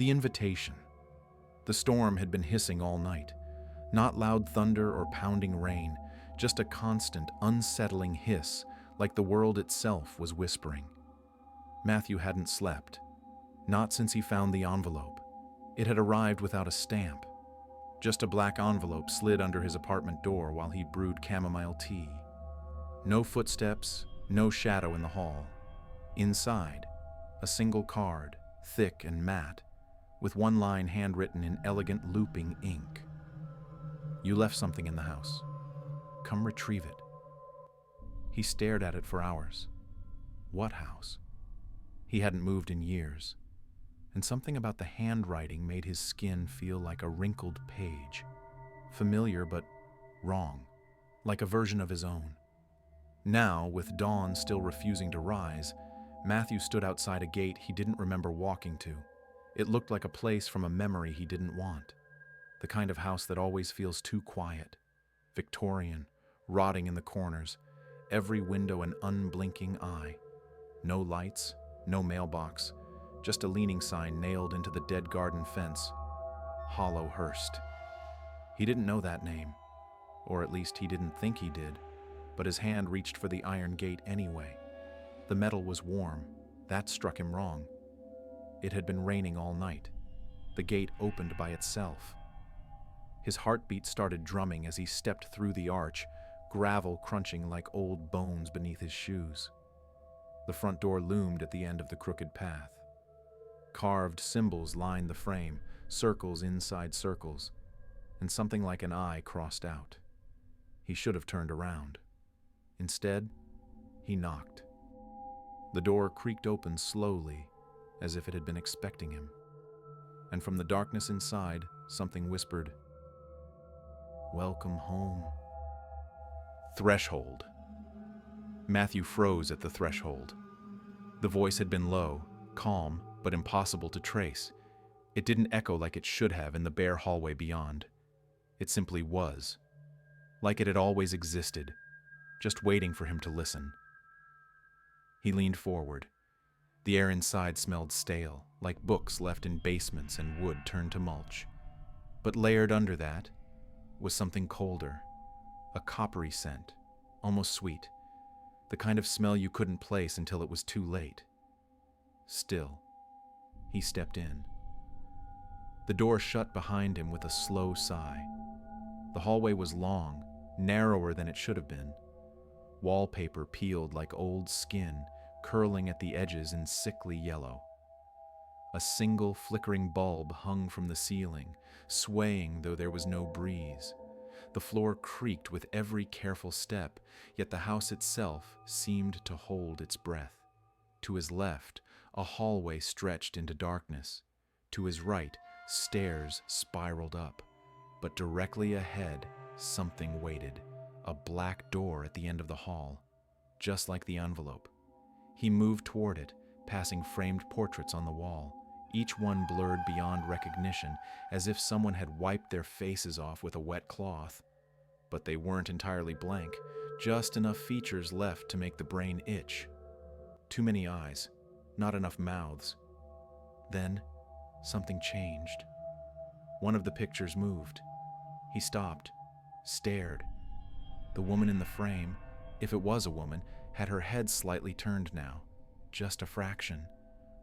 The invitation. The storm had been hissing all night. Not loud thunder or pounding rain, just a constant, unsettling hiss, like the world itself was whispering. Matthew hadn't slept. Not since he found the envelope. It had arrived without a stamp. Just a black envelope slid under his apartment door while he brewed chamomile tea. No footsteps, no shadow in the hall. Inside, a single card, thick and matte, with one line handwritten in elegant looping ink. You left something in the house. Come retrieve it. He stared at it for hours. What house? He hadn't moved in years, and something about the handwriting made his skin feel like a wrinkled page. Familiar but wrong, like a version of his own. Now, with dawn still refusing to rise, Matthew stood outside a gate he didn't remember walking to. It looked like a place from a memory he didn't want. The kind of house that always feels too quiet. Victorian, rotting in the corners, every window an unblinking eye. No lights, no mailbox, just a leaning sign nailed into the dead garden fence. Hollow Hurst. He didn't know that name, or at least he didn't think he did, but his hand reached for the iron gate anyway. The metal was warm. That struck him wrong. It had been raining all night. The gate opened by itself. His heartbeat started drumming as he stepped through the arch, gravel crunching like old bones beneath his shoes. The front door loomed at the end of the crooked path. Carved symbols lined the frame, circles inside circles, and something like an eye crossed out. He should have turned around. Instead, he knocked. The door creaked open slowly, as if it had been expecting him. And from the darkness inside, something whispered, "Welcome home." Threshold. Matthew froze at the threshold. The voice had been low, calm, but impossible to trace. It didn't echo like it should have in the bare hallway beyond. It simply was. Like it had always existed, just waiting for him to listen. He leaned forward. The air inside smelled stale, like books left in basements and wood turned to mulch. But layered under that was something colder, a coppery scent, almost sweet, the kind of smell you couldn't place until it was too late. Still, he stepped in. The door shut behind him with a slow sigh. The hallway was long, narrower than it should have been. Wallpaper peeled like old skin, curling at the edges in sickly yellow. A single flickering bulb hung from the ceiling, swaying though there was no breeze. The floor creaked with every careful step, yet the house itself seemed to hold its breath. To his left, a hallway stretched into darkness. To his right, stairs spiraled up. But directly ahead, something waited. A black door at the end of the hall, just like the envelope. He moved toward it, passing framed portraits on the wall, each one blurred beyond recognition, as if someone had wiped their faces off with a wet cloth. But they weren't entirely blank, just enough features left to make the brain itch. Too many eyes, not enough mouths. Then, something changed. One of the pictures moved. He stopped, stared. The woman in the frame, if it was a woman, had her head slightly turned now, just a fraction.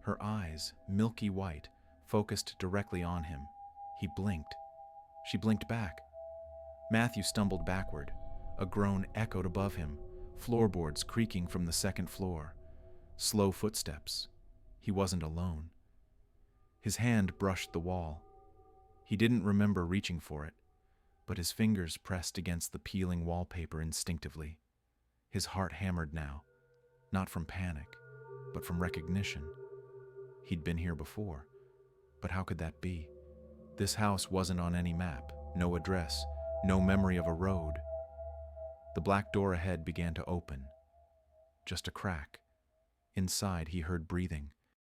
Her eyes, milky white, focused directly on him. He blinked. She blinked back. Matthew stumbled backward. A groan echoed above him, floorboards creaking from the second floor. Slow footsteps. He wasn't alone. His hand brushed the wall. He didn't remember reaching for it, but his fingers pressed against the peeling wallpaper instinctively. His heart hammered now, not from panic, but from recognition. He'd been here before, but how could that be? This house wasn't on any map, no address, no memory of a road. The black door ahead began to open. Just a crack. Inside, he heard breathing.